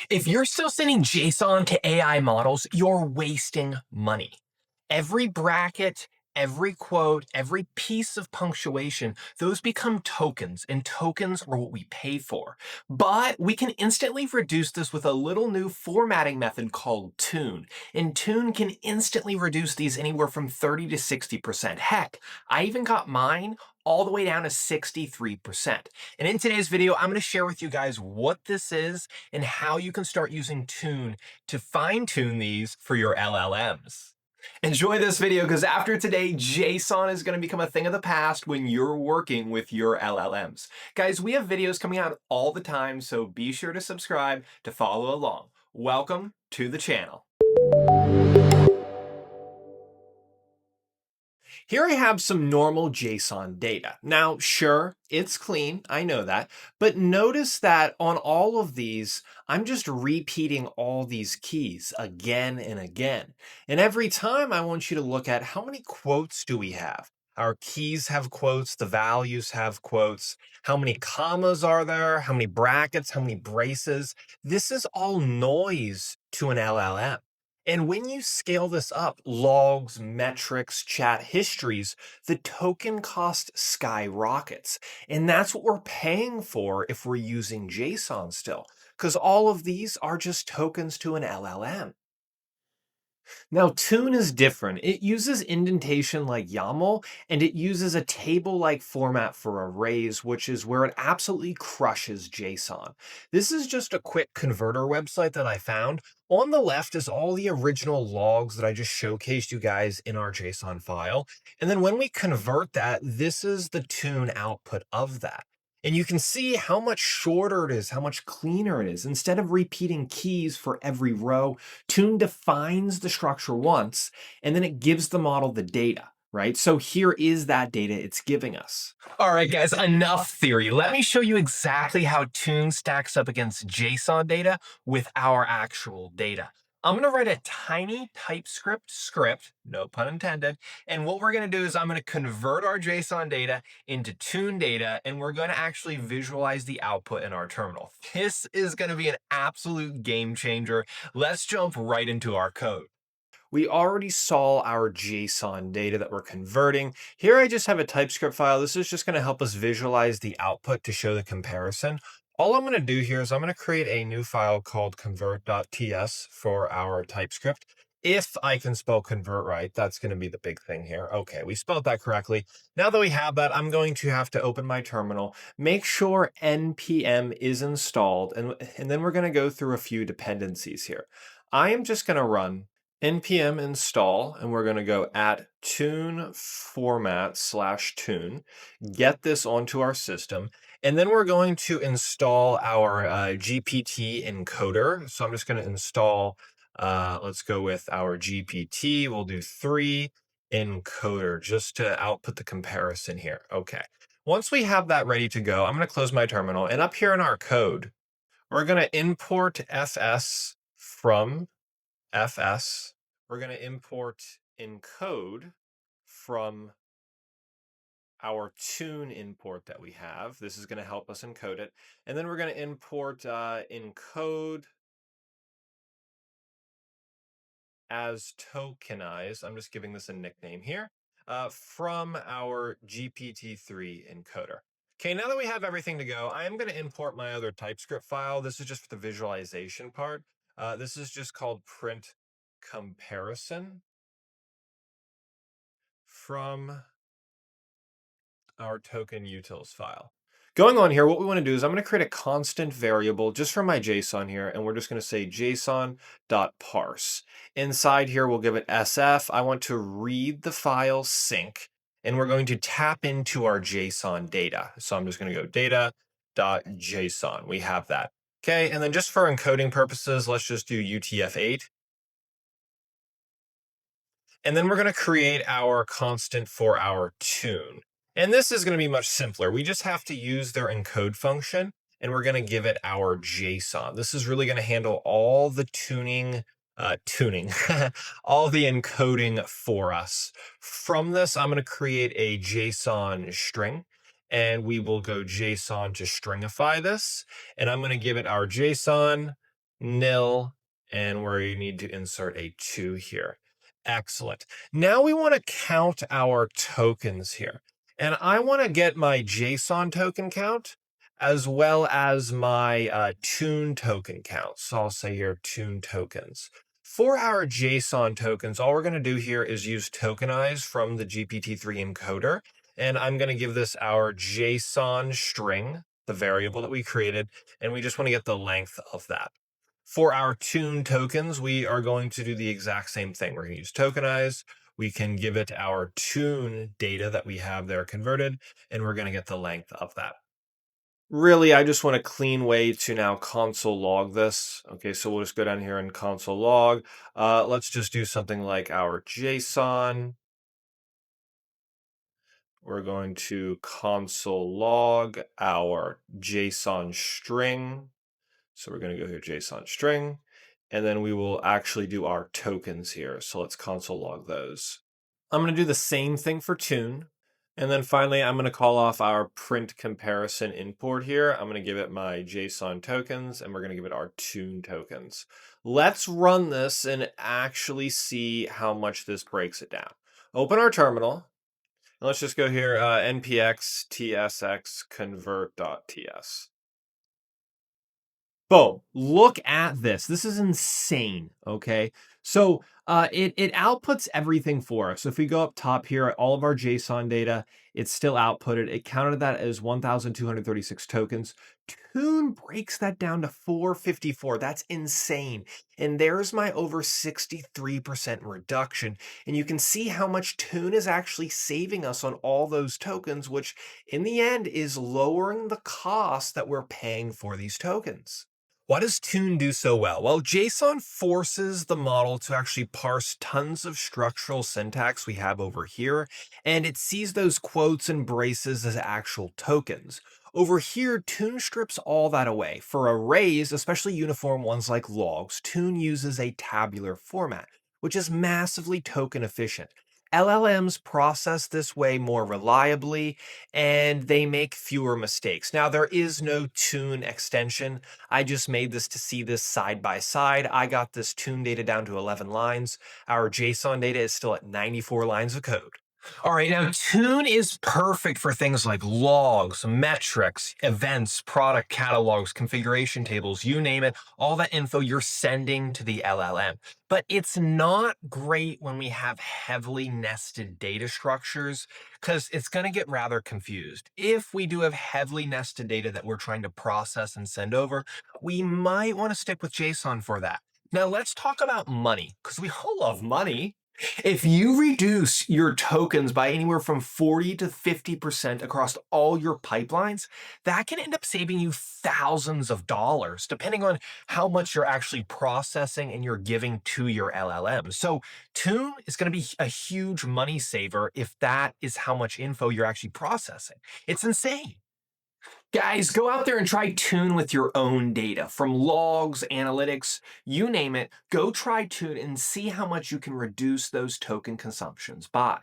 If you're still sending JSON to AI models, you're wasting money. Every bracket, every quote, every piece of punctuation, those become tokens, and tokens are what we pay for. But we can instantly reduce this with a little new formatting method called TOON. And TOON can instantly reduce these anywhere from 30 to 60%. Heck, I even got mine all the way down to 63%. And in today's video, I'm going to share with you guys what this is and how you can start using TOON to fine-tune these for your LLMs. Enjoy this video because after today, JSON is going to become a thing of the past when you're working with your LLMs. Guys, we have videos coming out all the time, so be sure to subscribe to follow along. Welcome to the channel. Here I have some normal JSON data. Now, sure, it's clean, I know that, but notice that on all of these, I'm just repeating all these keys again and again. And every time I want you to look at how many quotes do we have? Our keys have quotes, the values have quotes, how many commas are there, how many brackets, how many braces. This is all noise to an LLM. And when you scale this up, logs, metrics, chat histories, the token cost skyrockets. And that's what we're paying for if we're using JSON still, because all of these are just tokens to an LLM. Now, TOON is different. It uses indentation like YAML, and it uses a table-like format for arrays, which is where it absolutely crushes JSON. This is just a quick converter website that I found. On the left is all the original logs that I just showcased you guys in our JSON file. And then when we convert that, this is the TOON output of that. And you can see how much shorter it is, how much cleaner it is. Instead of repeating keys for every row, TOON defines the structure once, and then it gives the model the data, right? So here is that data it's giving us. All right, guys, enough theory. Let me show you exactly how TOON stacks up against JSON data with our actual data. I'm going to write a tiny TypeScript script, no pun intended, and what we're going to do is I'm going to convert our JSON data into TOON data, and we're going to actually visualize the output in our terminal. This is going to be an absolute game changer. Let's jump right into our code. We already saw our JSON data that we're converting. Here I just have a TypeScript file. This is just going to help us visualize the output to show the comparison. All I'm going to do here is I'm going to create a new file called convert.ts for our TypeScript. If I can spell convert right, that's going to be the big thing here. Okay, we spelled that correctly. Now that we have that, I'm going to have to open my terminal, make sure npm is installed, and then we're going to go through a few dependencies here. I am just going to run npm install, and we're going to go at TOON format /TOON, get this onto our system, and then we're going to install our GPT encoder. So I'm just going to install, let's go with our GPT. We'll do 3 encoder just to output the comparison here. Okay. Once we have that ready to go, I'm going to close my terminal, and up here in our code, we're going to import fs from fs. We're going to import encode from our TOON import that we have. This is going to help us encode it. And then we're going to import encode as tokenized. I'm just giving this a nickname here from our GPT-3 encoder. Okay, now that we have everything to go, I am going to import my other TypeScript file. This is just for the visualization part. This is just called print comparison from our token utils file. Going on here, what we want to do is I'm going to create a constant variable just for my JSON here, and we're just going to say json.parse. Inside here, we'll give it SF. I want to read the file sync, and we're going to tap into our JSON data. So I'm just going to go data.json. We have that. Okay, and then just for encoding purposes, let's just do UTF-8. And then we're going to create our constant for our TOON. And this is going to be much simpler. We just have to use their encode function, and we're going to give it our JSON. This is really going to handle all the tuning, all the encoding for us. From this, I'm going to create a JSON string, and we will go JSON to stringify this. And I'm going to give it our JSON nil, and we need to insert a 2 here. Excellent. Now we want to count our tokens here. And I want to get my JSON token count as well as my TOON token count. So I'll say here TOON tokens. For our JSON tokens, all we're going to do here is use tokenize from the GPT-3 encoder. And I'm going to give this our JSON string, the variable that we created, and we just want to get the length of that. For our TOON tokens, we are going to do the exact same thing. We're going to use tokenize. We can give it our TOON data that we have there converted, and we're going to get the length of that. Really, I just want a clean way to now console log this. Okay, so we'll just go down here and console log. Let's just do something like our JSON. We're going to console log our JSON string. So we're going to go here, JSON string, and then we will actually do our tokens here. So let's console log those. I'm going to do the same thing for TOON. And then finally, I'm going to call off our print comparison import here. I'm going to give it my JSON tokens, and we're going to give it our TOON tokens. Let's run this and actually see how much this breaks it down. Open our terminal. And let's just go here, npx tsx convert.ts. Boom. Look at this. This is insane. Okay. So it outputs everything for us. So if we go up top here, all of our JSON data, it's still outputted. It counted that as 1,236 tokens. TOON breaks that down to 454. That's insane. And there's my over 63% reduction. And you can see how much TOON is actually saving us on all those tokens, which in the end is lowering the cost that we're paying for these tokens. Why does TOON do so well? Well, JSON forces the model to actually parse tons of structural syntax we have over here, and it sees those quotes and braces as actual tokens. Over here, TOON strips all that away. For arrays, especially uniform ones like logs, TOON uses a tabular format, which is massively token efficient. LLMs process this way more reliably, and they make fewer mistakes. Now, there is no TOON extension. I just made this to see this side by side. I got this TOON data down to 11 lines. Our JSON data is still at 94 lines of code. All right, now TOON is perfect for things like logs, metrics, events, product catalogs, configuration tables, you name it, all that info you're sending to the LLM. But it's not great when we have heavily nested data structures because it's going to get rather confused. If we do have heavily nested data that we're trying to process and send over, we might want to stick with JSON for that. Now let's talk about money because we all love money. If you reduce your tokens by anywhere from 40 to 50% across all your pipelines, that can end up saving you thousands of dollars, depending on how much you're actually processing and you're giving to your LLM. So TOON is going to be a huge money saver if that is how much info you're actually processing. It's insane. Guys, go out there and try TOON with your own data from logs, analytics, you name it. Go try TOON and see how much you can reduce those token consumptions by.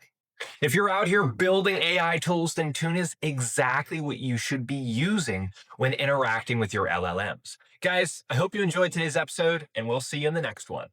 If you're out here building AI tools, then TOON is exactly what you should be using when interacting with your LLMs. Guys, I hope you enjoyed today's episode, and we'll see you in the next one.